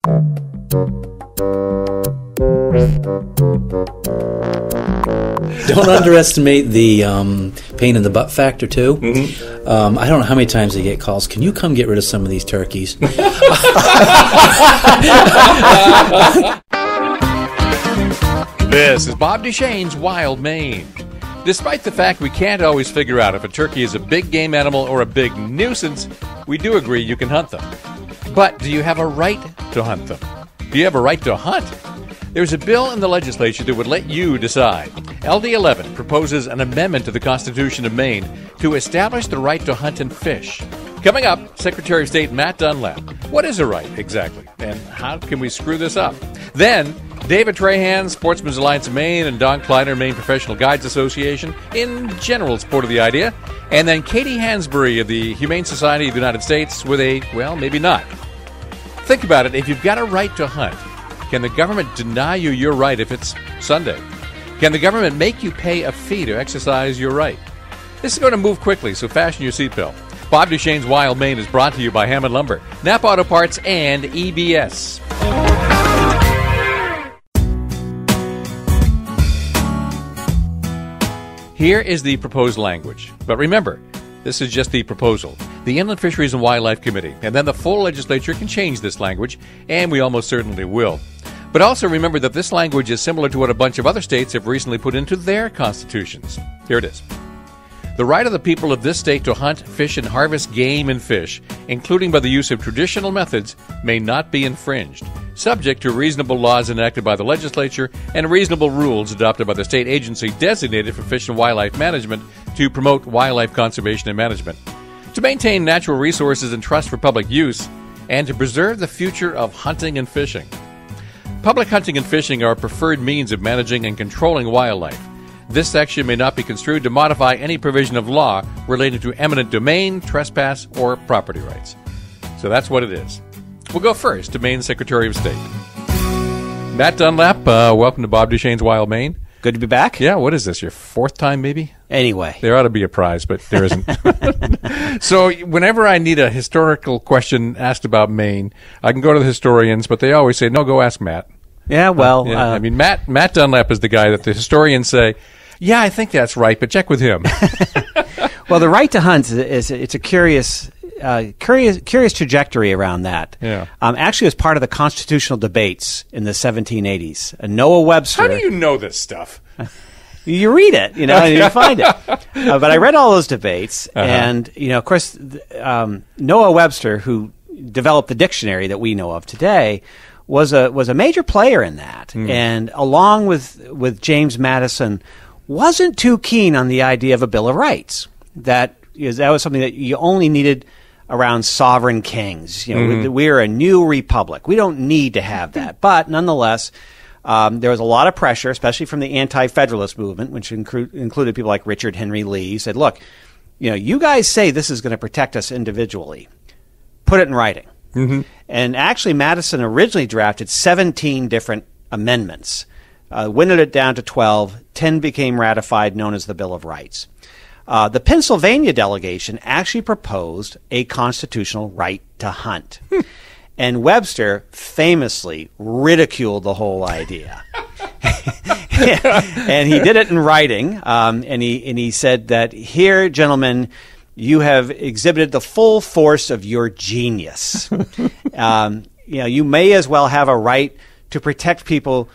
Don't underestimate the pain in the butt factor, too. Mm-hmm. I don't know how many times they get calls. Can you come get rid of some of these turkeys? This is Bob Duchesne's Wild Maine. Despite the fact we can't always figure out if a turkey is a big game animal or a big nuisance, we do agree you can hunt them. But do you have a right to hunt them? Do you have a right to hunt? There's a bill in the legislature that would let you decide. LD 11 proposes an amendment to the Constitution of Maine to establish the right to hunt and fish. Coming up, Secretary of State Matt Dunlap. What is a right, exactly? And how can we screw this up? Then, David Trahan, Sportsman's Alliance of Maine, and Don Kleiner, Maine Professional Guides Association, in general support of the idea. And then Katie Hansberry of the Humane Society of the United States with a, well, maybe not. Think about it. If you've got a right to hunt, can the government deny you your right if it's Sunday? Can the government make you pay a fee to exercise your right? This is going to move quickly, so fasten your seatbelt. Bob Duchesne's Wild Maine is brought to you by Hammond Lumber, Napa Auto Parts, and EBS. Here is the proposed language. But remember, this is just the proposal. The Inland Fisheries and Wildlife Committee, and then the full legislature can change this language, and we almost certainly will. But also remember that this language is similar to what a bunch of other states have recently put into their constitutions. Here it is. The right of the people of this state to hunt, fish, and harvest game and fish, including by the use of traditional methods, may not be infringed, subject to reasonable laws enacted by the legislature and reasonable rules adopted by the state agency designated for fish and wildlife management to promote wildlife conservation and management, to maintain natural resources and trust for public use, and to preserve the future of hunting and fishing. Public hunting and fishing are preferred means of managing and controlling wildlife. This section may not be construed to modify any provision of law relating to eminent domain, trespass, or property rights. So that's what it is. We'll go first to Maine Secretary of State. Matt Dunlap, welcome to Bob Duchesne's Wild Maine. Good to be back. Yeah, what is this, your fourth time maybe? Anyway. There ought to be a prize, but there isn't. So whenever I need a historical question asked about Maine, I can go to the historians, but they always say, no, go ask Matt. Yeah, well. I mean, Matt Dunlap is the guy that the historians say, yeah, I think that's right, but check with him. Well, the right to hunt it's a curious trajectory around that. Yeah. Actually, it was part of the constitutional debates in the 1780s. Noah Webster. How do you know this stuff? You read it, and you find it. But I read all those debates, and of course, Noah Webster, who developed the dictionary that we know of today, was a major player in that, and along with James Madison, wasn't too keen on the idea of a Bill of Rights. That was something that you only needed around sovereign kings. We're a new republic. We don't need to have that. But nonetheless, there was a lot of pressure, especially from the anti-federalist movement, which included people like Richard Henry Lee, said, look, you guys say this is going to protect us individually. Put it in writing. Mm-hmm. And actually, Madison originally drafted 17 different amendments, winnowed it down to 12. 10 became ratified, known as the Bill of Rights. The Pennsylvania delegation actually proposed a constitutional right to hunt. And Webster famously ridiculed the whole idea. And he did it in writing, and he said that, here, gentlemen, you have exhibited the full force of your genius. You may as well have a right to protect people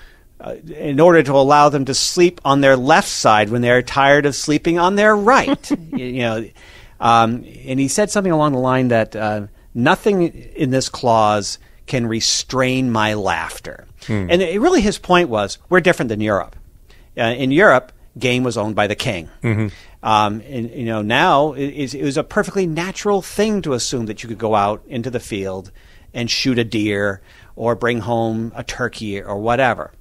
in order to allow them to sleep on their left side when they're tired of sleeping on their right. And he said something along the line that nothing in this clause can restrain my laughter. And really his point was, we're different than Europe. In Europe, game was owned by the king. Mm-hmm. Now it was a perfectly natural thing to assume that you could go out into the field and shoot a deer or bring home a turkey or whatever.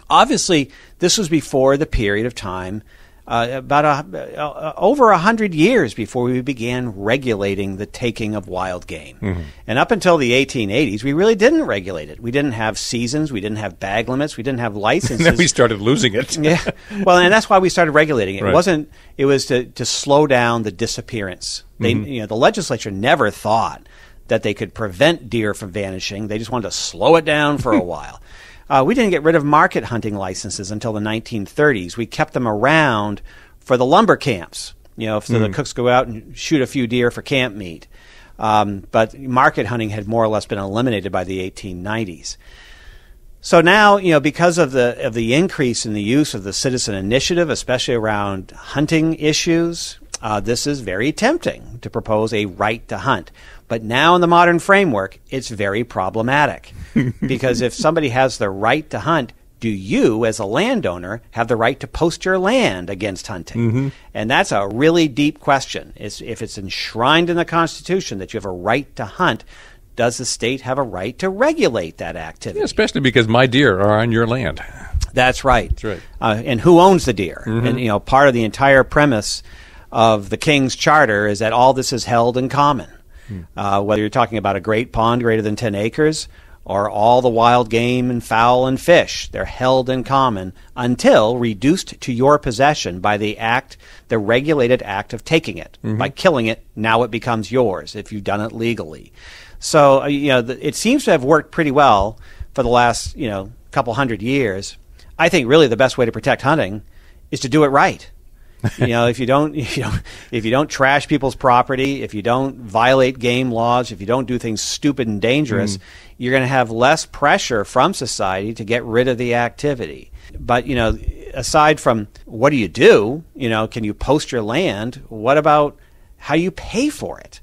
Obviously, this was before the period of time, over 100 years before we began regulating the taking of wild game. Mm-hmm. And up until the 1880s, we really didn't regulate it. We didn't have seasons. We didn't have bag limits. We didn't have licenses. And then we started losing it. Yeah. Well, and that's why we started regulating it. Right. It was to slow down the disappearance. The legislature never thought that they could prevent deer from vanishing. They just wanted to slow it down for a while. We didn't get rid of market hunting licenses until the 1930s. We kept them around for the lumber camps. So the cooks go out and shoot a few deer for camp meat. But market hunting had more or less been eliminated by the 1890s. So now, because of the increase in the use of the citizen initiative, especially around hunting issues, this is very tempting to propose a right to hunt. But now in the modern framework, it's very problematic. Because if somebody has the right to hunt, do you, as a landowner, have the right to post your land against hunting? And that's a really deep question. If it's enshrined in the Constitution that you have a right to hunt, does the state have a right to regulate that activity? Yeah, especially because my deer are on your land. That's right. That's right. And who owns the deer? And part of the entire premise of the King's Charter is that all this is held in common. Whether you're talking about a great pond greater than 10 acres or all the wild game and fowl and fish, they're held in common until reduced to your possession by the regulated act of taking it. By killing it, now it becomes yours if you've done it legally. So, it seems to have worked pretty well for the last, couple hundred years. I think really the best way to protect hunting is to do it right. If you don't trash people's property, if you don't violate game laws, if you don't do things stupid and dangerous, you're going to have less pressure from society to get rid of the activity. But, aside from what do, can you post your land? What about how you pay for it?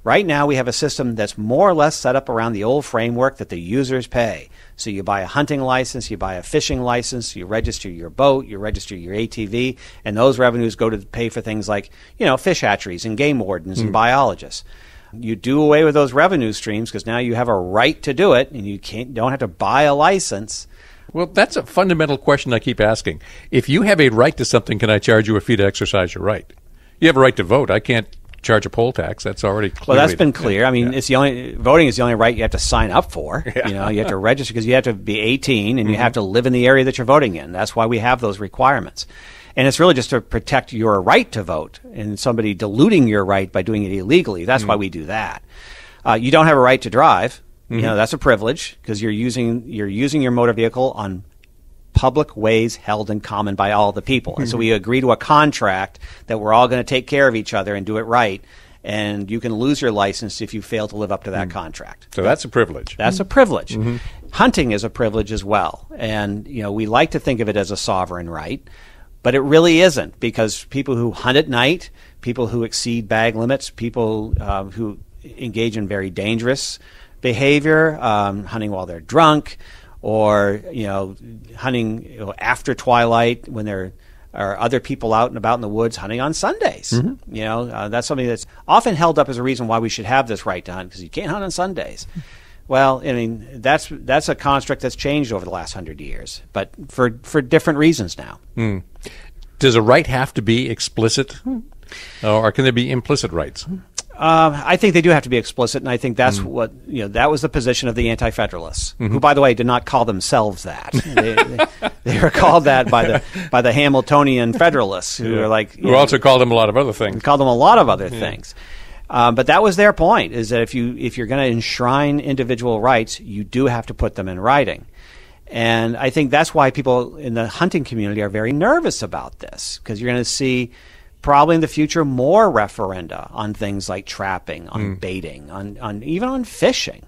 Right now, we have a system that's more or less set up around the old framework that the users pay. So you buy a hunting license, you buy a fishing license, you register your boat, you register your ATV, and those revenues go to pay for things like, fish hatcheries and game wardens and biologists. You do away with those revenue streams because now you have a right to do it, and you don't have to buy a license. Well, that's a fundamental question I keep asking. If you have a right to something, can I charge you a fee to exercise your right? You have a right to vote. I can't charge a poll tax. That's already clear. Well, that's been clear. I mean, it's voting is the only right you have to sign up for. You have to register because you have to be 18 and you have to live in the area that you're voting in. That's why we have those requirements. And it's really just to protect your right to vote and somebody diluting your right by doing it illegally. That's why we do that. You don't have a right to drive. That's a privilege because you're using your motor vehicle on public ways held in common by all the people. And so we agree to a contract that we're all going to take care of each other and do it right. And you can lose your license if you fail to live up to that contract. So that's a privilege. That's a privilege. Hunting is a privilege as well. And, we like to think of it as a sovereign right, but it really isn't because people who hunt at night, people who exceed bag limits, people who engage in very dangerous behavior, hunting while they're drunk, or hunting after twilight when there are other people out and about in the woods hunting on Sundays. That's something that's often held up as a reason why we should have this right to hunt because you can't hunt on Sundays. Well, I mean that's a construct that's changed over the last 100 years, but for different reasons now. Does a right have to be explicit, or can there be implicit rights? I think they do have to be explicit, and I think that's what that was the position of the Anti-Federalists, who, by the way, did not call themselves that. They were called that by the Hamiltonian Federalists, who are like who also called them a lot of other things. Called them a lot of other things, but that was their point: is that if you're going to enshrine individual rights, you do have to put them in writing. And I think that's why people in the hunting community are very nervous about this, because you're going to see probably in the future more referenda on things like trapping, on baiting, on even on fishing.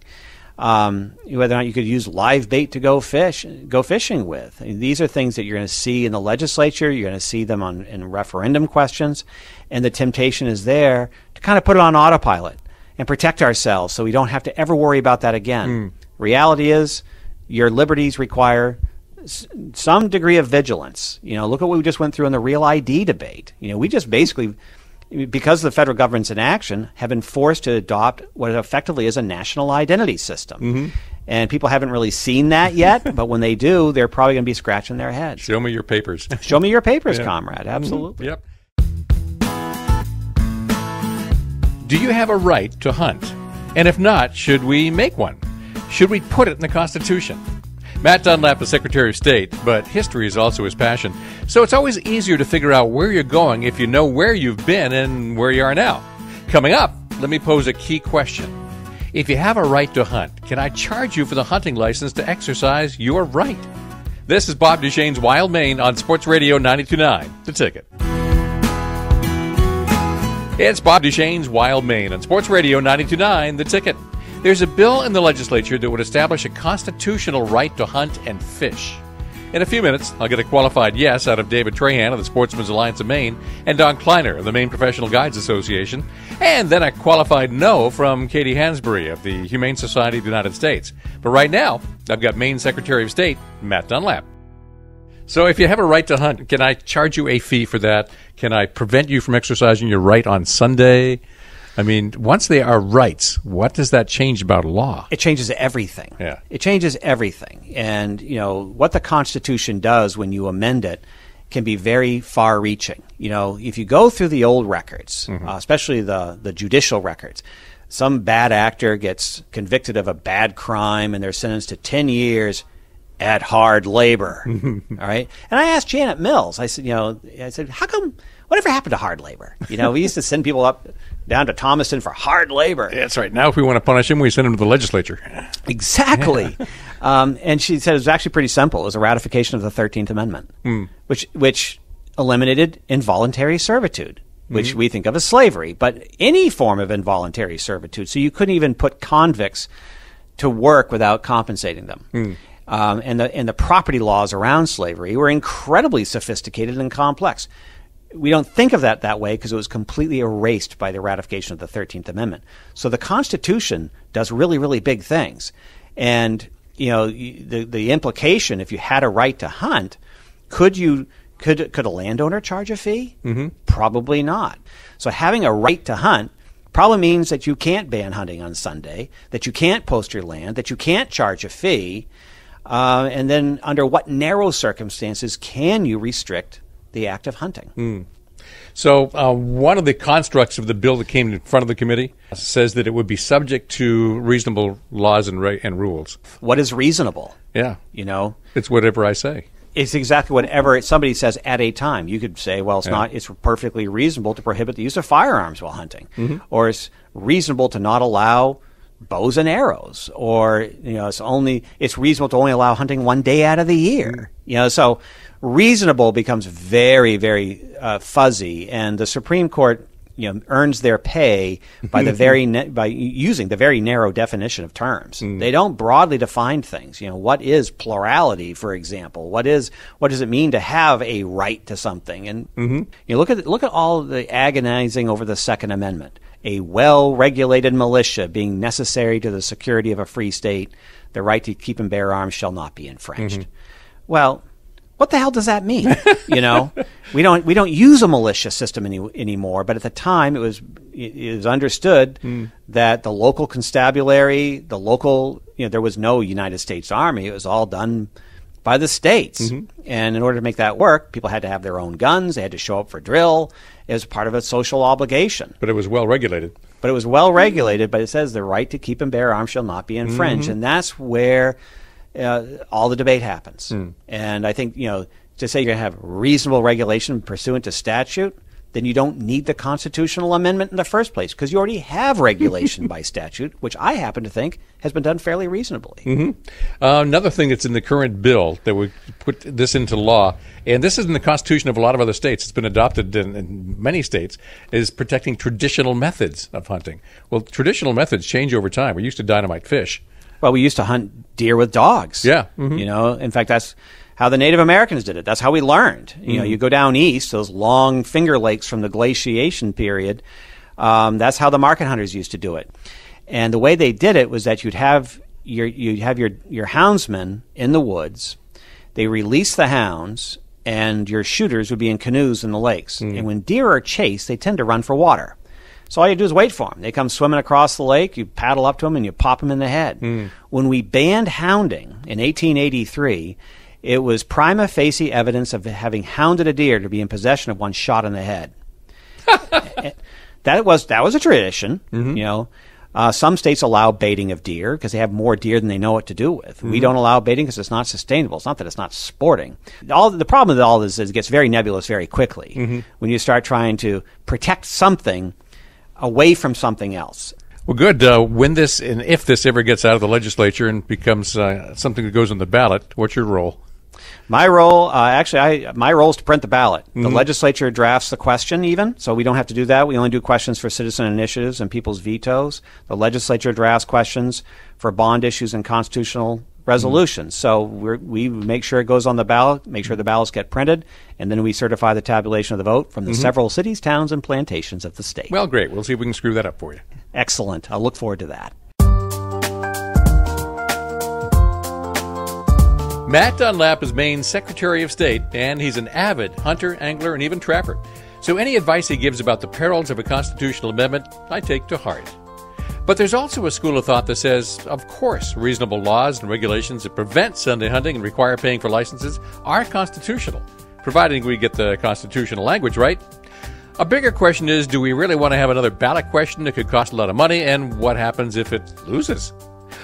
Whether or not you could use live bait to go fishing with. And these are things that you're going to see in the legislature. You're going to see them in referendum questions, and the temptation is there to kind of put it on autopilot and protect ourselves so we don't have to ever worry about that again. Reality is, your liberties require some degree of vigilance. Look at what we just went through in the Real ID debate. We just basically, because the federal government's in action, have been forced to adopt what effectively is a national identity system. And people haven't really seen that yet, but when they do, they're probably going to be scratching their heads. Show me your papers. Show me your papers, comrade. Absolutely. Yep. Do you have a right to hunt? And if not, should we make one? Should we put it in the Constitution? Matt Dunlap is Secretary of State, but history is also his passion. So it's always easier to figure out where you're going if you know where you've been and where you are now. Coming up, let me pose a key question. If you have a right to hunt, can I charge you for the hunting license to exercise your right? This is Bob Duchesne's Wild Maine on Sports Radio 92.9, The Ticket. It's Bob Duchesne's Wild Maine on Sports Radio 92.9, The Ticket. There's a bill in the legislature that would establish a constitutional right to hunt and fish. In a few minutes, I'll get a qualified yes out of David Trahan of the Sportsman's Alliance of Maine and Don Kleiner of the Maine Professional Guides Association, and then a qualified no from Katie Hansberry of the Humane Society of the United States. But right now, I've got Maine Secretary of State, Matt Dunlap. So if you have a right to hunt, can I charge you a fee for that? Can I prevent you from exercising your right on Sunday? I mean, once they are rights, what does that change about law? It changes everything. Yeah. It changes everything. And, what the Constitution does when you amend it can be very far-reaching. If you go through the old records, especially the judicial records, some bad actor gets convicted of a bad crime and they're sentenced to 10 years at hard labor. All right? And I asked Janet Mills, I said, how come, whatever happened to hard labor? We used to send people up down to Thomaston for hard labor. That's right. Now if we want to punish him, we send him to the legislature. Exactly. And she said it was actually pretty simple. It was a ratification of the 13th Amendment, which eliminated involuntary servitude, which we think of as slavery, but any form of involuntary servitude. So you couldn't even put convicts to work without compensating them. And the property laws around slavery were incredibly sophisticated and complex. We don't think of that way because it was completely erased by the ratification of the 13th Amendment. So the Constitution does really, really big things. And, the implication, if you had a right to hunt, could a landowner charge a fee? Probably not. So having a right to hunt probably means that you can't ban hunting on Sunday, that you can't post your land, that you can't charge a fee. And then under what narrow circumstances can you restrict the act of hunting? So one of the constructs of the bill that came in front of the committee says that it would be subject to reasonable laws and rules. What is reasonable? Yeah. It's whatever I say. It's exactly whatever somebody says at a time. You could say, well, it's perfectly reasonable to prohibit the use of firearms while hunting. Or it's reasonable to not allow bows and arrows, or it's reasonable to only allow hunting one day out of the year. So reasonable becomes very, very fuzzy, and the Supreme Court earns their pay by by using the very narrow definition of terms. They don't broadly define things. What is plurality, for example? What does it mean to have a right to something? And look at all the agonizing over the Second Amendment. A well-regulated militia being necessary to the security of a free state, the right to keep and bear arms shall not be infringed. Well, what the hell does that mean? We don't use a militia system anymore. But at the time, it was understood that the local constabulary, there was no United States Army. It was all done by the states. And in order to make that work, people had to have their own guns. They had to show up for drill. It was part of a social obligation. But it was well regulated. But it says the right to keep and bear arms shall not be infringed. And that's where all the debate happens. And I think, to say you're going to have reasonable regulation pursuant to statute, then you don't need the constitutional amendment in the first place because you already have regulation by statute, which I happen to think has been done fairly reasonably. Another thing that's in the current bill that would put this into law, and this is in the Constitution of a lot of other states, it's been adopted in many states, is protecting traditional methods of hunting. Well, traditional methods change over time. We used to dynamite fish. Well, we used to hunt deer with dogs. Yeah. In fact, that's how the Native Americans did it. That's how we learned. You go down east, those long Finger Lakes from the glaciation period, that's how the market hunters used to do it. And the way they did it was that you'd have your houndsmen in the woods. They release the hounds, and your shooters would be in canoes in the lakes. And when deer are chased, they tend to run for water. So all you do is wait for them. They come swimming across the lake, you paddle up to them, and you pop them in the head. When we banned hounding in 1883, it was prima facie evidence of having hounded a deer to be in possession of one shot in the head. That was a tradition. Some states allow baiting of deer because they have more deer than they know what to do with. We don't allow baiting because it's not sustainable. It's not that it's not sporting. The problem with all this is it gets very nebulous very quickly when you start trying to protect something away from something else. Well, good. When this and if this ever gets out of the legislature and becomes something that goes on the ballot, what's your role? My role, my role is to print the ballot. The legislature drafts the question even, so we don't have to do that. We only do questions for citizen initiatives and people's vetoes. The legislature drafts questions for bond issues and constitutional resolutions. So we make sure it goes on the ballot, make sure the ballots get printed, and then we certify the tabulation of the vote from the several cities, towns, and plantations of the state. Well, great. We'll see if we can screw that up for you. Excellent. I'll look forward to that. Matt Dunlap is Maine's Secretary of State, and he's an avid hunter, angler, and even trapper. So any advice he gives about the perils of a constitutional amendment, I take to heart. But there's also a school of thought that says, of course, reasonable laws and regulations that prevent Sunday hunting and require paying for licenses are constitutional, providing we get the constitutional language right. A bigger question is, do we really want to have another ballot question that could cost a lot of money, and what happens if it loses?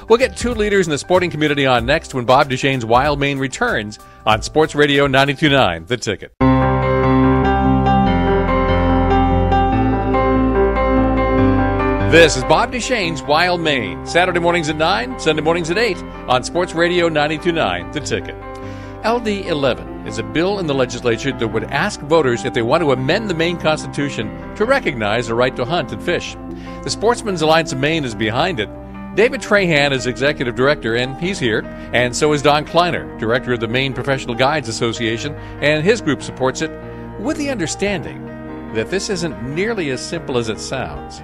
We'll get two leaders in the sporting community on next when Bob Duchesne's Wild Maine returns on Sports Radio 92.9, The Ticket. This is Bob Duchesne's Wild Maine, Saturday mornings at 9, Sunday mornings at 8 on Sports Radio 92.9, The Ticket. LD 11 is a bill in the legislature that would ask voters if they want to amend the Maine Constitution to recognize the right to hunt and fish. The Sportsman's Alliance of Maine is behind it. David Trahan is executive director, and he's here, and so is Don Kleiner, director of the Maine Professional Guides Association, and his group supports it, with the understanding that this isn't nearly as simple as it sounds.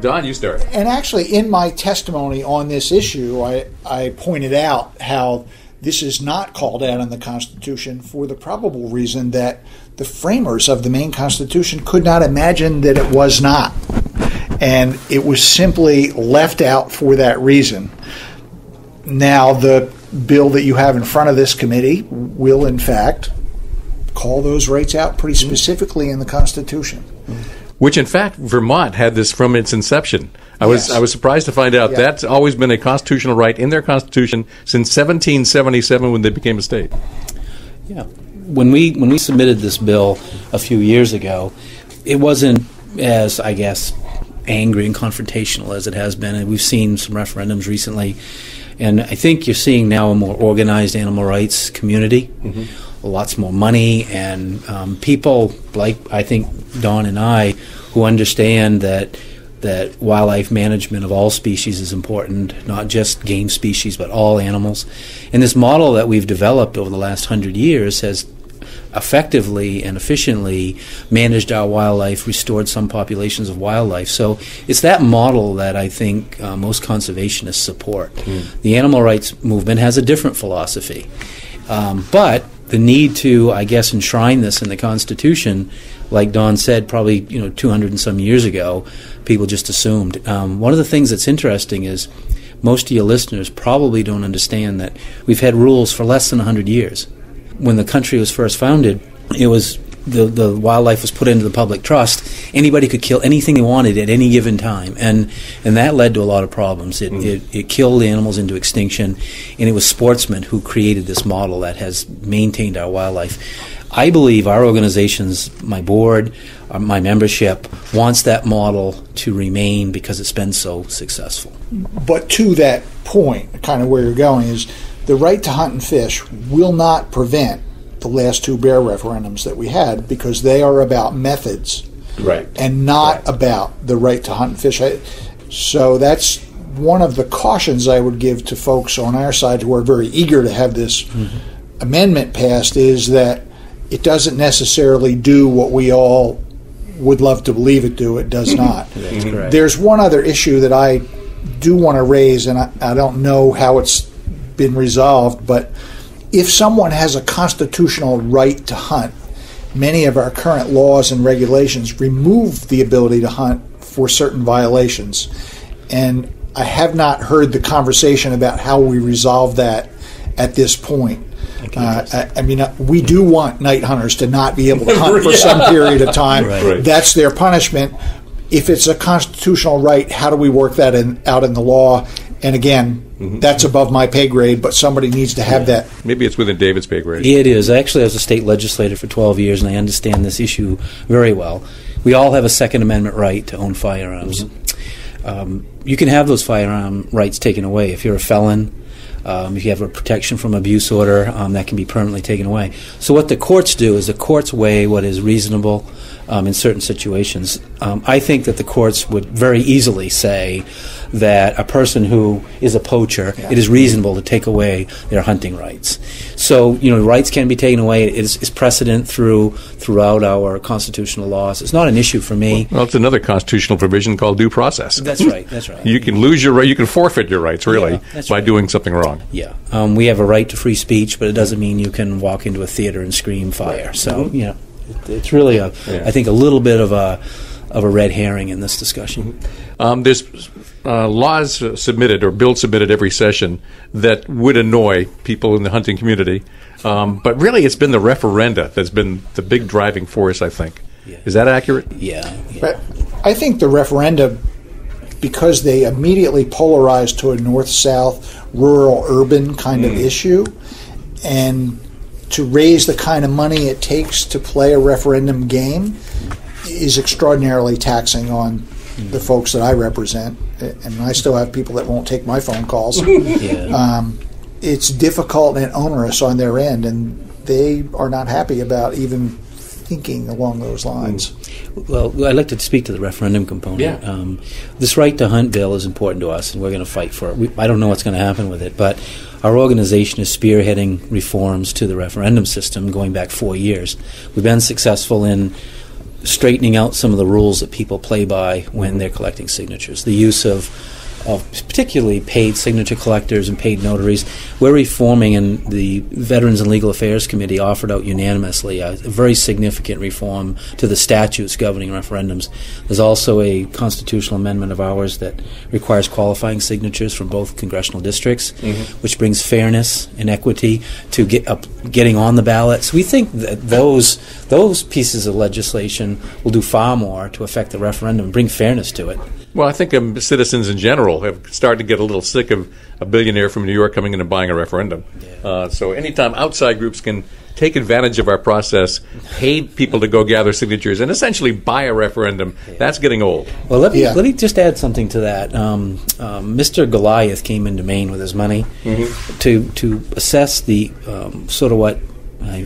Don, you start. And actually, in my testimony on this issue, I pointed out how this is not called out in the Constitution for the probable reason that the framers of the Maine Constitution could not imagine that it was not. And it was simply left out for that reason. Now, the bill that you have in front of this committee will, in fact, call those rights out pretty specifically in the Constitution. Which, in fact, Vermont had this from its inception. I was surprised to find out that's always been a constitutional right in their Constitution since 1777 when they became a state. Yeah. When we submitted this bill a few years ago, it wasn't as, I guess, angry and confrontational as it has been, and we've seen some referendums recently, and I think you're seeing now a more organized animal rights community, lots more money, and people like, I think, Don and I, who understand that wildlife management of all species is important, not just game species, but all animals. And this model that we've developed over the last 100 years has effectively and efficiently managed our wildlife, restored some populations of wildlife. So it's that model that I think most conservationists support. The animal rights movement has a different philosophy. But the need to, I guess, enshrine this in the Constitution, like Don said, probably 200 and some years ago, people just assumed. One of the things that's interesting is most of your listeners probably don't understand that we've had rules for less than 100 years. When the country was first founded, it was the wildlife was put into the public trust. Anybody could kill anything they wanted at any given time, and that led to a lot of problems. It killed the animals into extinction, and it was sportsmen who created this model that has maintained our wildlife. I believe our organizations, my board, my membership, wants that model to remain because it's been so successful. But to that point, kind of where you're going, is the right to hunt and fish will not prevent the last two bear referendums that we had, because they are about methods, right, and not about the right to hunt and fish. So that's one of the cautions I would give to folks on our side who are very eager to have this amendment passed, is that it doesn't necessarily do what we all would love to believe it do. It does not. That's correct. There's one other issue that I do want to raise, and I don't know how it's been resolved, but if someone has a constitutional right to hunt, many of our current laws and regulations remove the ability to hunt for certain violations. And I have not heard the conversation about how we resolve that at this point. I mean, we do want night hunters to not be able to hunt for some period of time. Right. That's their punishment. If it's a constitutional right, how do we work that out in the law? And again, that's above my pay grade, but somebody needs to have that. Maybe it's within David's pay grade. It is. Actually, I was a state legislator for 12 years, and I understand this issue very well. We all have a Second Amendment right to own firearms. you can have those firearm rights taken away. If you're a felon, if you have a protection from abuse order, that can be permanently taken away. So what the courts do is the courts weigh what is reasonable in certain situations. I think that the courts would very easily say that a person who is a poacher, it is reasonable to take away their hunting rights. So, rights can be taken away. It is precedent throughout our constitutional laws. It's not an issue for me. Well, it's another constitutional provision called due process. That's right. That's right. You can lose your right. You can forfeit your rights, really, by doing something wrong. Yeah. We have a right to free speech, but it doesn't mean you can walk into a theater and scream fire. Right. So, it's really, I think, a little bit of a red herring in this discussion. There's laws submitted or bills submitted every session that would annoy people in the hunting community. But really, it's been the referenda that's been the big driving force, I think. Yeah. Is that accurate? Yeah. But I think the referenda, because they immediately polarize to a north-south, rural-urban kind of issue, and to raise the kind of money it takes to play a referendum game is extraordinarily taxing on the folks that I represent, and I still have people that won't take my phone calls. It's difficult and onerous on their end, and they are not happy about even thinking along those lines. Well, I'd like to speak to the referendum component. Yeah. This right to hunt bill is important to us, and we're going to fight for it. I don't know what's going to happen with it, but our organization is spearheading reforms to the referendum system going back 4 years. We've been successful in straightening out some of the rules that people play by when they're collecting signatures. The use of particularly paid signature collectors and paid notaries. We're reforming, and the Veterans and Legal Affairs Committee offered out unanimously a very significant reform to the statutes governing referendums. There's also a constitutional amendment of ours that requires qualifying signatures from both congressional districts, which brings fairness and equity to getting on the ballot. So we think that those pieces of legislation will do far more to affect the referendum and bring fairness to it. Well, I think citizens in general have started to get a little sick of a billionaire from New York coming in and buying a referendum. Yeah. So anytime outside groups can take advantage of our process, pay people to go gather signatures, and essentially buy a referendum, that's getting old. Well, let me just add something to that. Mr. Goliath came into Maine with his money to assess the sort of what.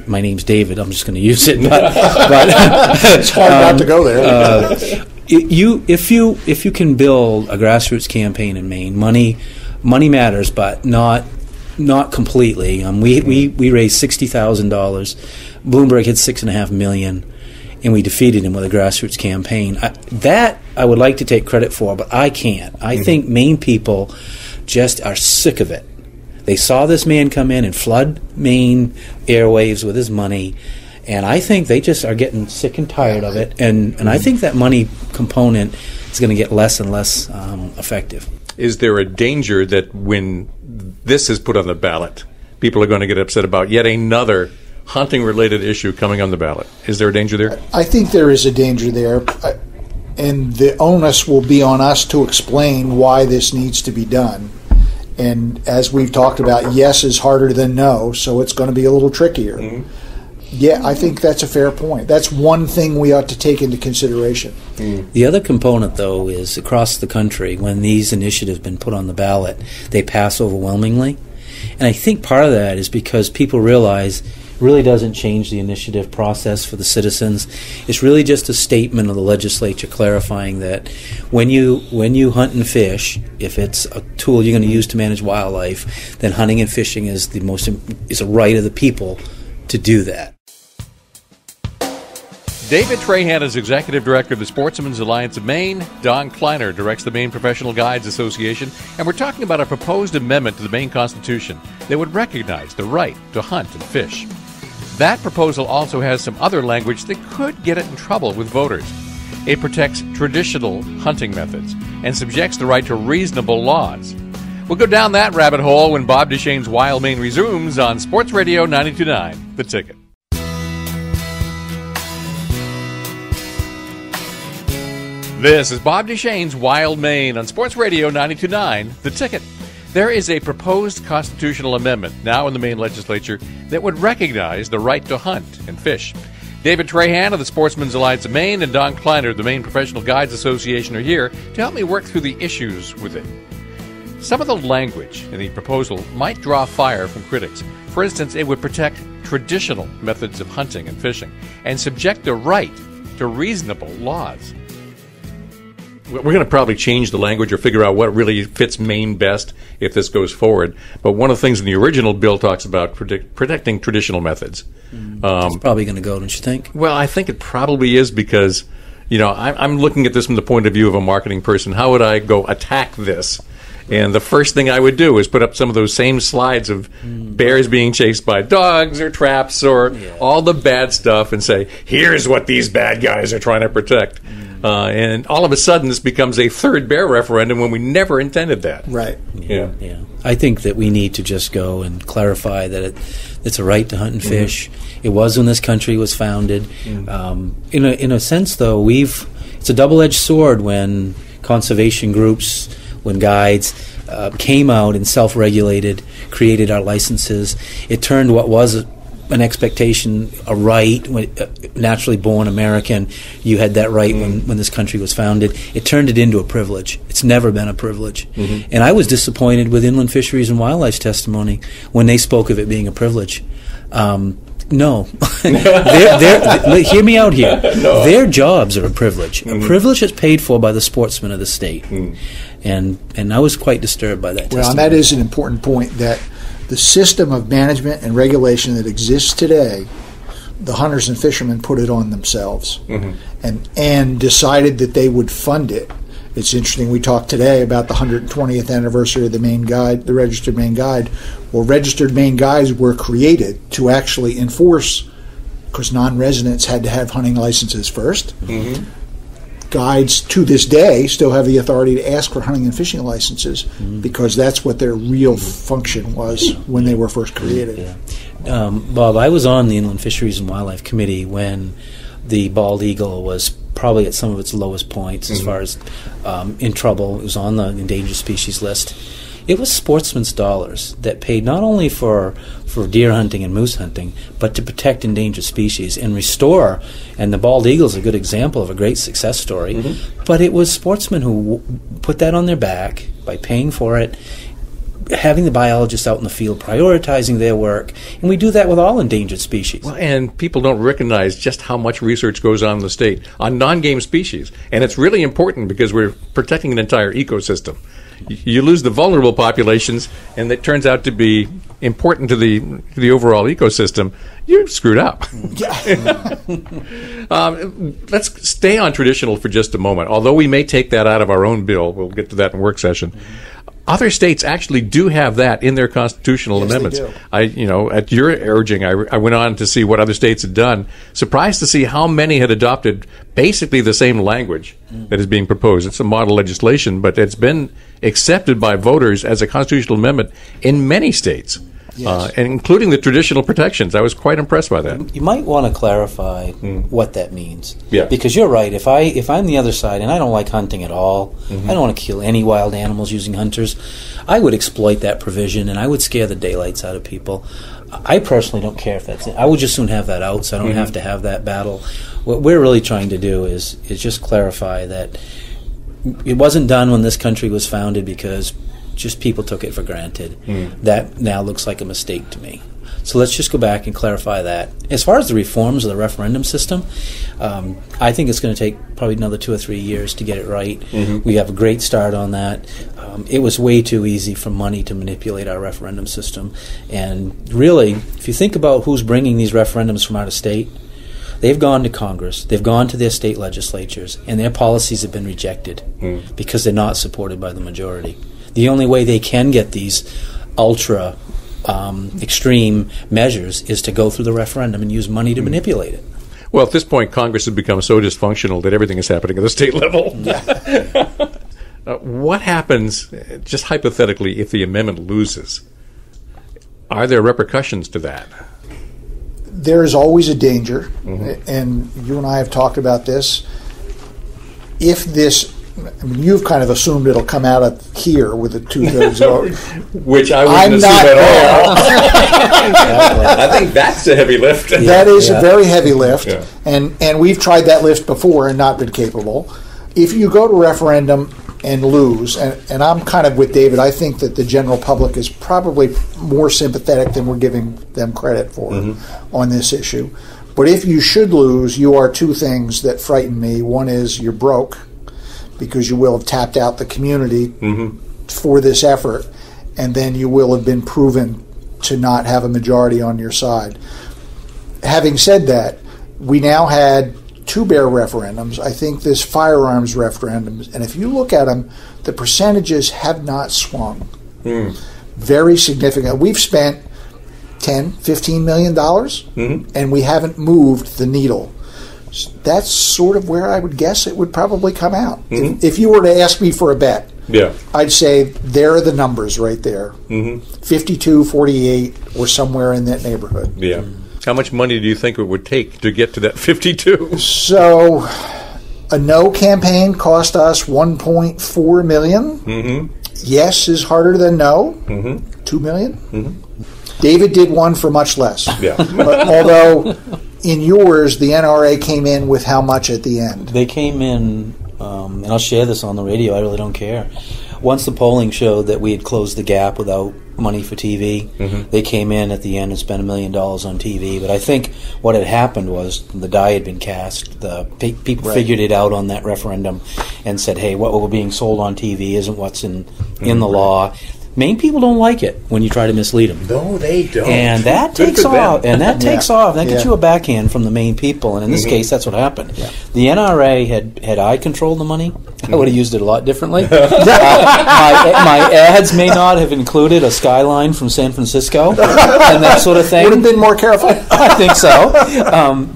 My name's David. I'm just going to use it, but it's hard not to go there. If you can build a grassroots campaign in Maine, money matters, but not completely. We raised $60,000. Bloomberg hit $6.5 million, and we defeated him with a grassroots campaign. That I would like to take credit for, but I can't. I think Maine people just are sick of it. They saw this man come in and flood Maine airwaves with his money, and I think they just are getting sick and tired of it, and I think that money component is going to get less and less effective. Is there a danger that when this is put on the ballot, people are going to get upset about yet another hunting-related issue coming on the ballot? Is there a danger there? I think there is a danger there, and the onus will be on us to explain why this needs to be done. And as we've talked about, yes is harder than no, so it's going to be a little trickier. Yeah, I think that's a fair point. That's one thing we ought to take into consideration. The other component, though, is across the country, when these initiatives have been put on the ballot, they pass overwhelmingly. And I think part of that is because people realize it really doesn't change the initiative process for the citizens. It's really just a statement of the legislature clarifying that when you hunt and fish, if it's a tool you're going to use to manage wildlife, then hunting and fishing is a right of the people to do that. David Trahan is Executive Director of the Sportsman's Alliance of Maine. Don Kleiner directs the Maine Professional Guides Association. And we're talking about a proposed amendment to the Maine Constitution that would recognize the right to hunt and fish. That proposal also has some other language that could get it in trouble with voters. It protects traditional hunting methods and subjects the right to reasonable laws. We'll go down that rabbit hole when Bob Duchesne's Wild Maine resumes on Sports Radio 92.9, The Ticket. This is Bob Duchesne's Wild Maine on Sports Radio 92.9, The Ticket. There is a proposed constitutional amendment now in the Maine legislature that would recognize the right to hunt and fish. David Trahan of the Sportsman's Alliance of Maine and Don Kleiner of the Maine Professional Guides Association are here to help me work through the issues with it. Some of the language in the proposal might draw fire from critics. For instance, it would protect traditional methods of hunting and fishing and subject the right to reasonable laws. We're going to probably change the language or figure out what really fits Maine best if this goes forward. But one of the things in the original bill talks about protecting traditional methods. It's probably going to go, don't you think? Well, I think it probably is because, I'm looking at this from the point of view of a marketing person. How would I go attack this? And the first thing I would do is put up some of those same slides of bears being chased by dogs or traps or all the bad stuff and say, here's what these bad guys are trying to protect. And all of a sudden, this becomes a third bear referendum when we never intended that. Right. Yeah. I think that we need to just go and clarify that it's a right to hunt and fish. It was when this country was founded. In a sense, though, it's a double-edged sword when conservation groups, when guides came out and self-regulated, created our licenses. It turned what was an expectation, a right, naturally born American. You had that right when this country was founded. It turned it into a privilege. It's never been a privilege. And I was disappointed with Inland Fisheries and Wildlife's testimony when they spoke of it being a privilege. No. Hear me out here. No. Their jobs are a privilege. A privilege that's paid for by the sportsmen of the state. And I was quite disturbed by that testimony. Well, and that is an important point, that the system of management and regulation that exists today, the hunters and fishermen put it on themselves and decided that they would fund it. It's interesting, we talked today about the 120th anniversary of the Maine Guide, the Registered Maine Guide. Well, Registered Maine Guides were created to actually enforce, because non-residents had to have hunting licenses first. Guides to this day still have the authority to ask for hunting and fishing licenses because that's what their real function was when they were first created. Bob, I was on the Inland Fisheries and Wildlife Committee when the bald eagle was probably at some of its lowest points as far as in trouble. It was on the endangered species list. It was sportsmen's dollars that paid not only for deer hunting and moose hunting, but to protect endangered species and restore. And the bald eagle is a good example of a great success story. But it was sportsmen who put that on their back by paying for it, having the biologists out in the field, prioritizing their work. And we do that with all endangered species. Well, and people don't recognize just how much research goes on in the state on non-game species. And it's really important because we're protecting an entire ecosystem. You lose the vulnerable populations, and it turns out to be important to the overall ecosystem. You're screwed up. Let's stay on traditional for just a moment. Although we may take that out of our own bill, we'll get to that in work session. Other states actually do have that in their constitutional amendments. They do. At your urging, I went on to see what other states had done. Surprised to see how many had adopted basically the same language that is being proposed. It's a model legislation, but it's been accepted by voters as a constitutional amendment in many states. And including the traditional protections. I was quite impressed by that. You might want to clarify what that means. Because you're right. If I'm the other side and I don't like hunting at all, I don't want to kill any wild animals using hunters, I would exploit that provision and I would scare the daylights out of people. I personally don't care if that's it. I would just soon have that out so I don't have to have that battle. What we're really trying to do is just clarify that it wasn't done when this country was founded because just people took it for granted. That now looks like a mistake to me. So let's just go back and clarify that. As far as the reforms of the referendum system, I think it's going to take probably another 2 or 3 years to get it right. We have a great start on that. It was way too easy for money to manipulate our referendum system. And really, if you think about who's bringing these referendums from out of state, they've gone to Congress, they've gone to their state legislatures, and their policies have been rejected because they're not supported by the majority. The only way they can get these ultra extreme measures is to go through the referendum and use money to manipulate it. Well, at this point, Congress has become so dysfunctional that everything is happening at the state level. What happens, just hypothetically, if the amendment loses? Are there repercussions to that? There is always a danger, and you and I have talked about this. If this I mean, you've kind of assumed it'll come out of here with a 2/3 vote. Which I wouldn't I'm assume not at all. Exactly. I think that's a heavy lift. That is Yeah. a very heavy lift, Yeah. and we've tried that lift before and not been capable. If you go to referendum and lose, and I'm kind of with David, I think that the general public is probably more sympathetic than we're giving them credit for on this issue. But if you should lose, you are two things that frighten me. One is you're broke, because you will have tapped out the community for this effort, and then you will have been proven to not have a majority on your side. Having said that, we now had 2 bear referendums. I think this firearms referendum, and if you look at them, the percentages have not swung. Very significant. We've spent $10-15 million, and we haven't moved the needle. That's sort of where I would guess it would probably come out. If you were to ask me for a bet, I'd say there are the numbers right there. 52, 48, or somewhere in that neighborhood. Yeah. How much money do you think it would take to get to that 52? So a no campaign cost us $1.4 million. Yes is harder than no. $2 million. David did one for much less. Yeah. But although in yours, the NRA came in with how much at the end? They came in, and I'll share this on the radio, I really don't care. Once the polling showed that we had closed the gap without money for TV, they came in at the end and spent $1 million on TV. But I think what had happened was the die had been cast. The people figured it out on that referendum and said, hey, what we're being sold on TV isn't what's in the law. Maine people don't like it when you try to mislead them. No, they don't. And that Good takes for them. off. And that takes off. That gets Yeah. you a backhand from the Maine people. And in this case, that's what happened. The NRA, had I controlled the money, I would have used it a lot differently. My ads may not have included a skyline from San Francisco and that sort of thing. Would have been more careful. I think so.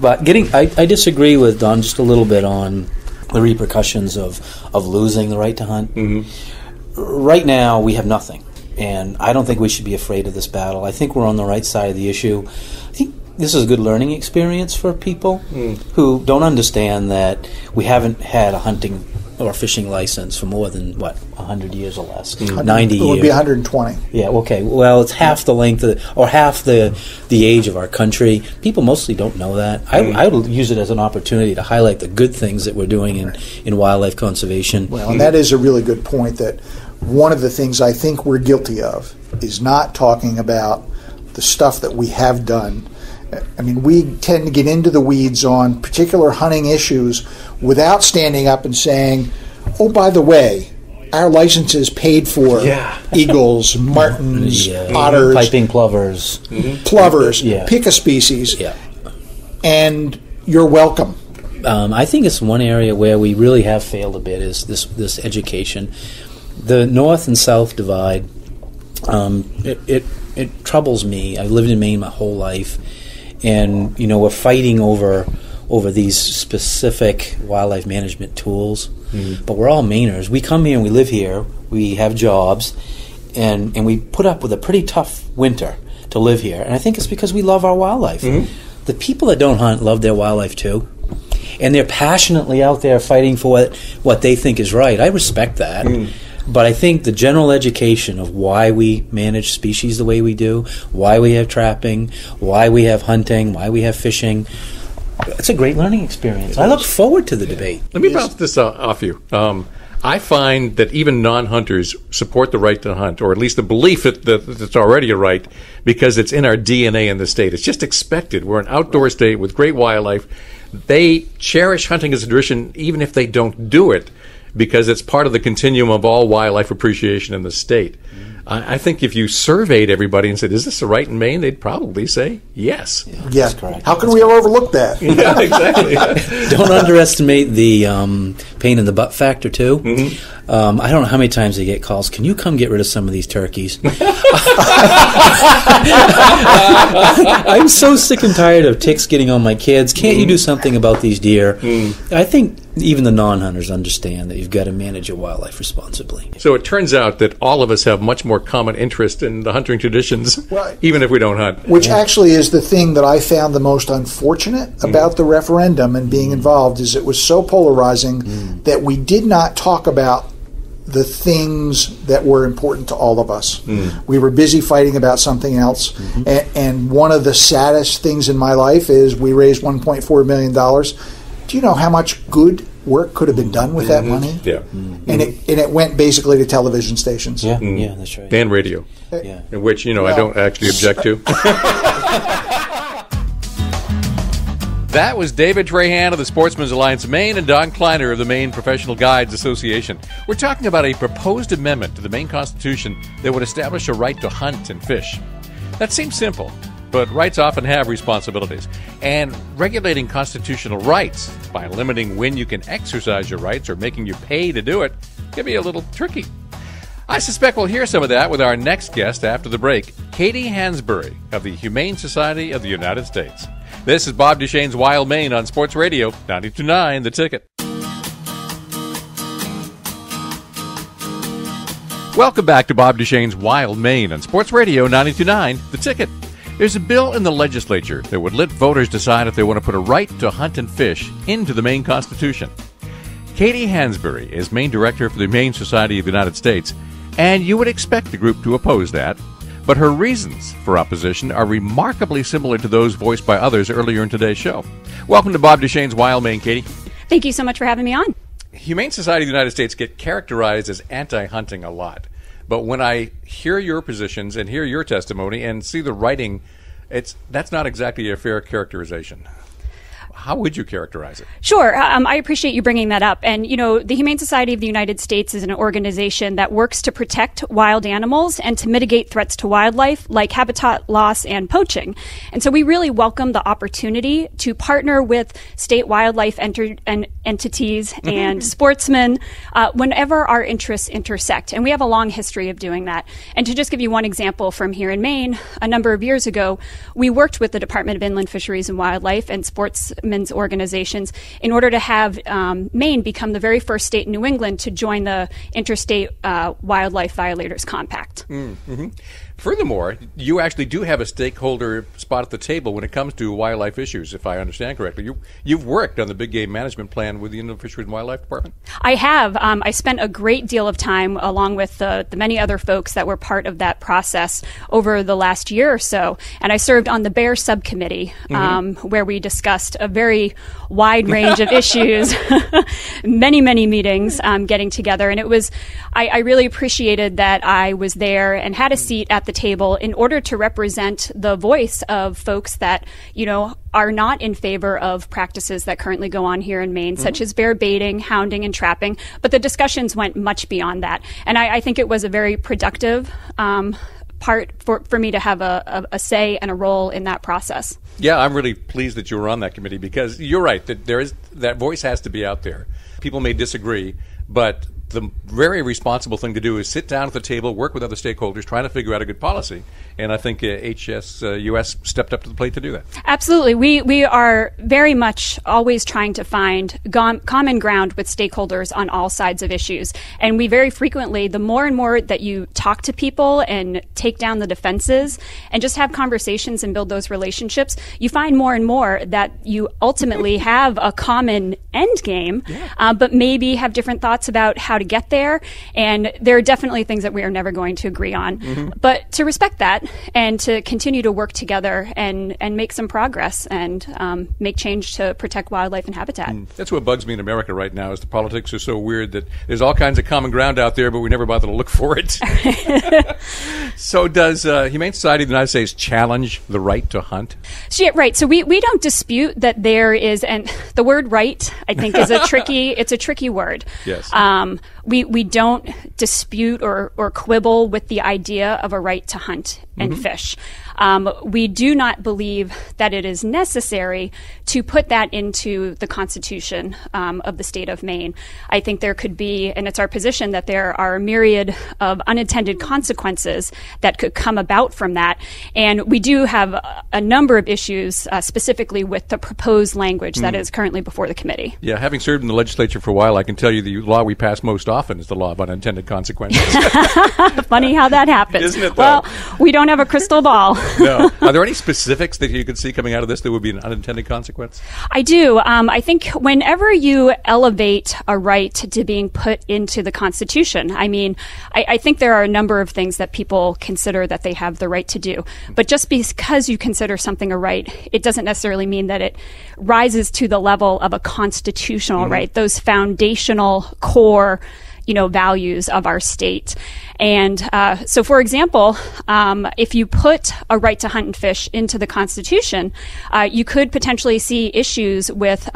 But I disagree with Don just a little bit on the repercussions of losing the right to hunt. Right now, we have nothing. And I don't think we should be afraid of this battle. I think we're on the right side of the issue. I think this is a good learning experience for people who don't understand that we haven't had a hunting or fishing license for more than, 100 years or less? 90 years. It would be 120. Yeah, okay. Well, it's half the length or half the age of our country. People mostly don't know that. I would use it as an opportunity to highlight the good things that we're doing in wildlife conservation. Well, and that is a really good point, that one of the things I think we're guilty of is not talking about the stuff that we have done. I mean, we tend to get into the weeds on particular hunting issues without standing up and saying, oh, by the way, our licenses paid for eagles, martins, otters, piping plovers. Pick a species, and you're welcome. I think it's one area where we really have failed a bit is this education. The north and south divide, it troubles me. I've lived in Maine my whole life, and we're fighting over these specific wildlife management tools. But we're all Mainers. We come here and we live here. We have jobs, and we put up with a pretty tough winter to live here. And I think it's because we love our wildlife. The people that don't hunt love their wildlife too. And they're passionately out there fighting for what they think is right. I respect that. But I think the general education of why we manage species the way we do, why we have trapping, why we have hunting, why we have fishing, it's a great learning experience. I look forward to the debate. Let me bounce this off you. I find that even non-hunters support the right to hunt, or at least the belief that it's already a right, because it's in our DNA in the state. It's just expected. We're an outdoor state with great wildlife. They cherish hunting as a tradition even if they don't do it, because it's part of the continuum of all wildlife appreciation in the state. I think if you surveyed everybody and said, is this a right in Maine, they'd probably say yes. Yeah. That's correct. How can we overlook that? Yeah, exactly. Don't underestimate the pain in the butt factor, too. I don't know how many times they get calls, can you come get rid of some of these turkeys? I'm so sick and tired of ticks getting on my kids. Can't you do something about these deer? I think even the non-hunters understand that you've got to manage your wildlife responsibly. So it turns out that all of us have much more common interest in the hunting traditions, Well, even if we don't hunt. Which actually is the thing that I found the most unfortunate about the referendum and being involved, is it was so polarizing that we did not talk about the things that were important to all of us. We were busy fighting about something else. And one of the saddest things in my life is we raised $1.4 million. Do you know how much good work could have been done with that money? Yeah. And it went basically to television stations. Yeah, yeah, that's right. And radio. Yeah. In which, I don't actually object to. That was David Trahan of the Sportsman's Alliance of Maine and Don Kleiner of the Maine Professional Guides Association. We're talking about a proposed amendment to the Maine Constitution that would establish a right to hunt and fish. That seems simple, but rights often have responsibilities. And regulating constitutional rights by limiting when you can exercise your rights or making you pay to do it can be a little tricky. I suspect we'll hear some of that with our next guest after the break, Katie Hansberry of the Humane Society of the United States. This is Bob Duchesne's Wild Maine on Sports Radio 92.9 The Ticket. Welcome back to Bob Duchesne's Wild Maine on Sports Radio 92.9 The Ticket. There's a bill in the legislature that would let voters decide if they want to put a right to hunt and fish into the Maine Constitution. Katie Hansberry is Maine Director for the Humane Society of the United States, and you would expect the group to oppose that. But her reasons for opposition are remarkably similar to those voiced by others earlier in today's show. Welcome to Bob Duchesne's Wild Maine, Katie. Thank you so much for having me on. Humane Society of the United States get characterized as anti-hunting a lot. But when I hear your positions and hear your testimony and see the writing, that's not exactly a fair characterization. How would you characterize it? Sure. I appreciate you bringing that up. And, the Humane Society of the United States is an organization that works to protect wild animals and to mitigate threats to wildlife like habitat loss and poaching. And so we really welcome the opportunity to partner with state wildlife entities and sportsmen whenever our interests intersect. And we have a long history of doing that. And to just give you one example from here in Maine, a number of years ago, we worked with the Department of Inland Fisheries and Wildlife and Sportsmen's organizations in order to have Maine become the very first state in New England to join the Interstate Wildlife Violators Compact. Mm-hmm. Furthermore, you actually do have a stakeholder spot at the table when it comes to wildlife issues, if I understand correctly. You've worked on the big game management plan with the Inland Fisheries and Wildlife Department? I have. I spent a great deal of time along with the many other folks that were part of that process over the last year or so. And I served on the bear subcommittee where we discussed a very wide range of issues, many meetings getting together. And it was, I really appreciated that I was there and had a seat at the table in order to represent the voice of folks that, are not in favor of practices that currently go on here in Maine, such as bear baiting, hounding, and trapping. But the discussions went much beyond that. And I think it was a very productive part for me to have a say and a role in that process. Yeah, I'm really pleased that you were on that committee because you're right, that voice has to be out there. People may disagree, but the very responsible thing to do is sit down at the table, work with other stakeholders, trying to figure out a good policy. And I think HSUS stepped up to the plate to do that. Absolutely. We are very much always trying to find common ground with stakeholders on all sides of issues. And we very frequently, the more and more that you talk to people and take down the defenses and just have conversations and build those relationships, you find more and more that you ultimately have a common end game, but maybe have different thoughts about how to get there. And there are definitely things that we are never going to agree on. But to respect that and to continue to work together and make some progress and make change to protect wildlife and habitat. That's what bugs me in America right now is the politics are so weird that there's all kinds of common ground out there, but we never bother to look for it. So does Humane Society of the United States challenge the right to hunt? Right. So we don't dispute that there is, and the word right, I think, is a tricky word. Yes. we don't dispute or quibble with the idea of a right to hunt and fish. We do not believe that it is necessary to put that into the Constitution of the state of Maine. I think there could be, and it's our position, that there are a myriad of unintended consequences that could come about from that. And we do have a number of issues specifically with the proposed language that is currently before the committee. Yeah, having served in the legislature for a while, I can tell you the law we pass most often is the law of unintended consequences. Funny how that happens. Isn't it, though? Well, we don't have a crystal ball. No. Are there any specifics that you could see coming out of this that would be an unintended consequence? I do. I think whenever you elevate a right to being put into the Constitution, I mean, I think there are a number of things that people consider that they have the right to do. But just because you consider something a right, it doesn't necessarily mean that it rises to the level of a constitutional right, those foundational core values of our state. And so, for example, if you put a right to hunt and fish into the Constitution, you could potentially see issues with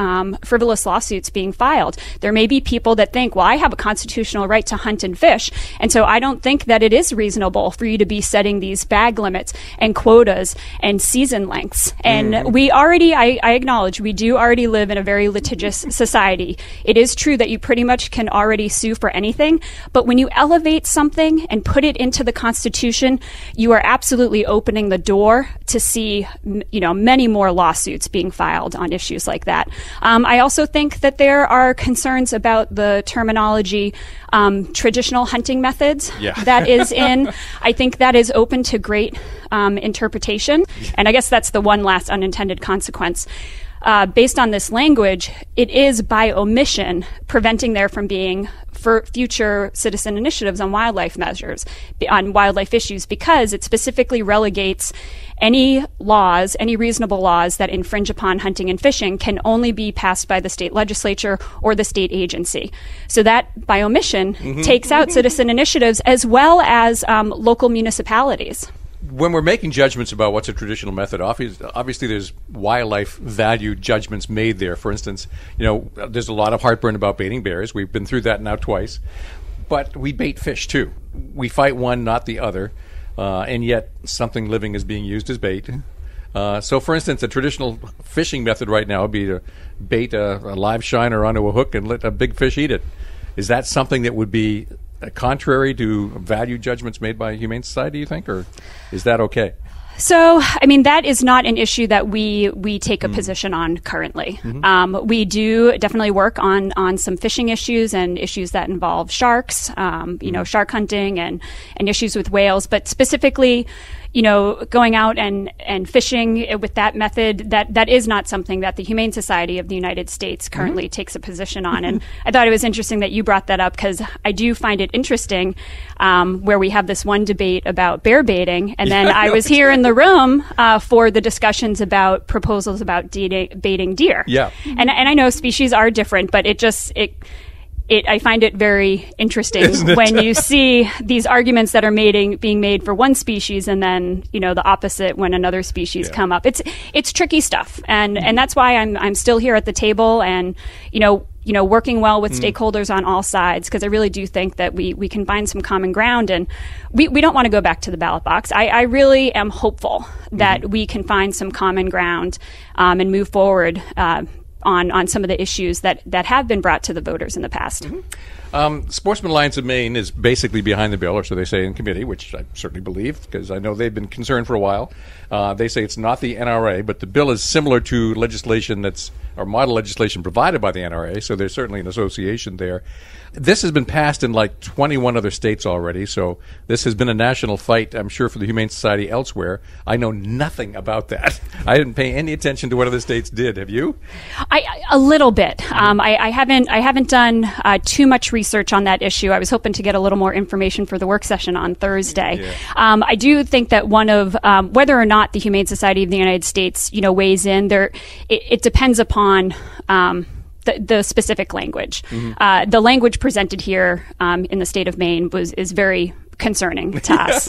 frivolous lawsuits being filed. There may be people that think, well, I have a constitutional right to hunt and fish, and so I don't think that it is reasonable for you to be setting these bag limits and quotas and season lengths. And we already, I acknowledge, we do already live in a very litigious society. It is true that you pretty much can already sue for anything, but when you elevate something and put it into the Constitution, you are absolutely opening the door to see, many more lawsuits being filed on issues like that. I also think that there are concerns about the terminology traditional hunting methods that is in. I think that is open to great interpretation. And I guess that's the one last unintended consequence. Based on this language, it is by omission preventing there from being for future citizen initiatives on wildlife measures, on wildlife issues, because it specifically relegates any laws, any reasonable laws that infringe upon hunting and fishing can only be passed by the state legislature or the state agency. So that, by omission, takes out citizen initiatives as well as local municipalities. When we're making judgments about what's a traditional method, obviously there's wildlife value judgments made there. For instance, there's a lot of heartburn about baiting bears. We've been through that now twice. But we bait fish, too. We fight one, not the other. And yet something living is being used as bait. So, for instance, a traditional fishing method right now would be to bait a live shiner onto a hook and let a big fish eat it. Is that something that would be contrary to value judgments made by Humane Society, you think, or is that okay? So, I mean, that is not an issue that we take a position on currently. We do definitely work on some fishing issues and issues that involve sharks, shark hunting and issues with whales, but specifically, going out and fishing with that method, that is not something that the Humane Society of the United States currently takes a position on. And I thought it was interesting that you brought that up, because I do find it interesting where we have this one debate about bear baiting, and then I was here in the room for the discussions about proposals about baiting deer. Yeah. And I know species are different, but I find it very interesting when you see these arguments that are being made for one species, and then the opposite when another species come up. It's tricky stuff, and that's why I'm still here at the table, and working well with stakeholders on all sides, because I really do think that we can find some common ground, and we don't want to go back to the ballot box. I really am hopeful that we can find some common ground and move forward on some of the issues that have been brought to the voters in the past. Sportsman Alliance of Maine is basically behind the bill, or so they say in committee, which I certainly believe, because I know they've been concerned for a while. They say it's not the NRA, but the bill is similar to legislation or model legislation provided by the NRA, so there's certainly an association there. This has been passed in like 21 other states already, so this has been a national fight, I'm sure, for the Humane Society elsewhere. I know nothing about that. I didn't pay any attention to what other states did. Have you? A little bit. I haven't done too much research on that issue. I was hoping to get a little more information for the work session on Thursday. Yeah. I do think that one of whether or not the Humane Society of the United States, weighs in there, it depends upon the specific language. The language presented here in the state of Maine is very concerning to us.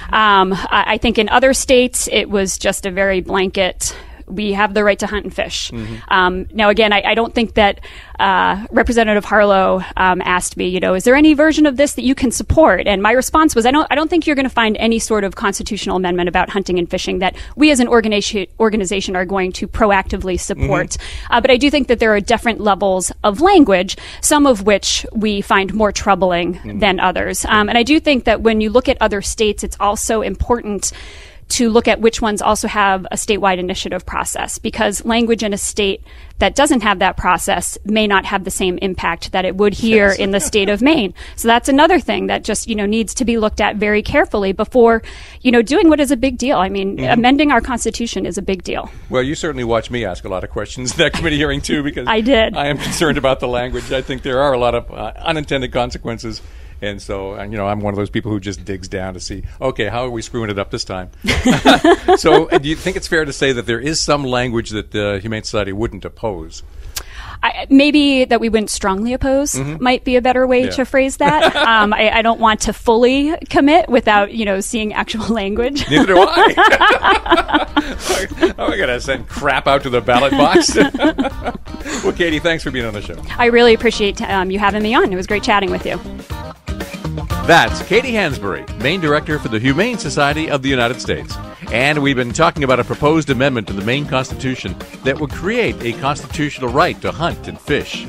I think in other states it was just a very blanket we have the right to hunt and fish. Now, again, I don't think that Representative Harlow asked me, is there any version of this that you can support? And my response was, I don't think you're going to find any sort of constitutional amendment about hunting and fishing that we as an organization are going to proactively support. But I do think that there are different levels of language, some of which we find more troubling than others. And I do think that when you look at other states, it's also important to look at which ones also have a statewide initiative process, because language in a state that doesn't have that process may not have the same impact that it would here in the state of Maine. So that's another thing that just, needs to be looked at very carefully before, doing what is a big deal. I mean, amending our Constitution is a big deal. Well, you certainly watched me ask a lot of questions in that committee hearing, too, because I did. I am concerned about the language. I think there are a lot of unintended consequences. And so, I'm one of those people who just digs down to see, okay, how are we screwing it up this time? So do you think it's fair to say that there is some language that the Humane Society wouldn't oppose? Maybe that we wouldn't strongly oppose might be a better way to phrase that. I don't want to fully commit without, seeing actual language. Neither do I. I got to send crap out to the ballot box. Well, Katie, thanks for being on the show. I really appreciate you having me on. It was great chatting with you. That's Katie Hansberry, Maine Director for the Humane Society of the United States. And we've been talking about a proposed amendment to the Maine Constitution that would create a constitutional right to hunt and fish.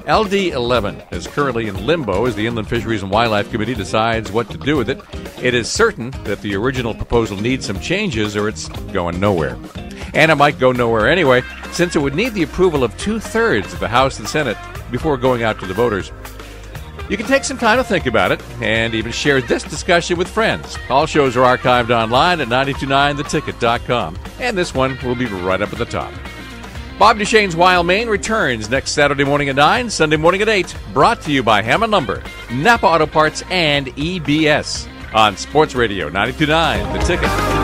LD 11 is currently in limbo as the Inland Fisheries and Wildlife Committee decides what to do with it. It is certain that the original proposal needs some changes or it's going nowhere. And it might go nowhere anyway, since it would need the approval of 2/3 of the House and Senate before going out to the voters. You can take some time to think about it and even share this discussion with friends. All shows are archived online at 929theticket.com, and this one will be right up at the top. Bob Duchesne's Wild Maine returns next Saturday morning at 9, Sunday morning at 8, brought to you by Hammond Lumber, Napa Auto Parts, and EBS on Sports Radio 929 The Ticket.